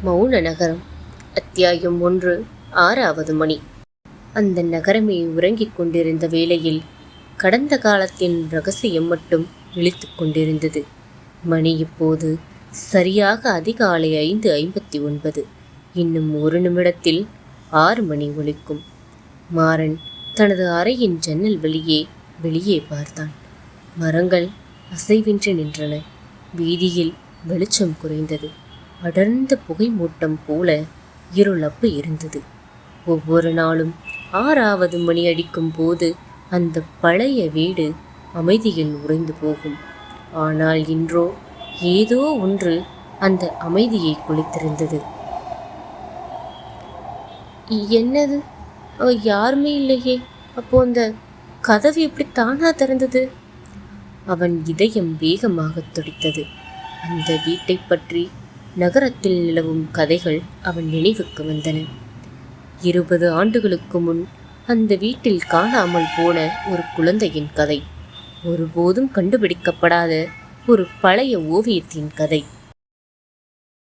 மௌன நகரம். அத்தியாயம் 1. 6வது மணி. அந்த நகரமே உறங்கிக் கொண்டிருந்த வேளையில் கடந்த காலத்தின் ரகசியம் மட்டும் விழித்துக் கொண்டிருந்தது. மணி இப்போது சரியாக அதிகாலை 5:59. இன்னும் 1 நிமிடத்தில் 6 மணி ஒலிக்கும். மாறன் தனது அறையின் ஜன்னல் வெளியே பார்த்தான். மரங்கள் அசைவின்றி நின்றன. வீதியில் வெளிச்சம் குறைந்தது. அடர்ந்த புகை மூட்டம் போல இருளப்பு இருந்தது. ஒவ்வொரு நாளும் 6வது மணி அடிக்கும் போது அந்த பழைய வீடு அமைதியில் உறைந்து போகும். ஆனால் இன்றோ ஏதோ ஒன்று அந்த அமைதியை குலைத்திருந்தது. என்னது, யாருமே இல்லையே? அப்போ அந்த கதவு எப்படி தானா திறந்தது? அவன் இதயம் வேகமாக துடித்தது. அந்த வீட்டை பற்றி நகரத்தில் நிலவும் கதைகள் அவன் நினைவுக்கு வந்தன. 20 ஆண்டுகளுக்கு முன் அந்த வீட்டில் காணாமல் போன ஒரு குழந்தையின் கதை. ஒருபோதும் கண்டுபிடிக்கப்படாத ஒரு பழைய ஓவியத்தின் கதை.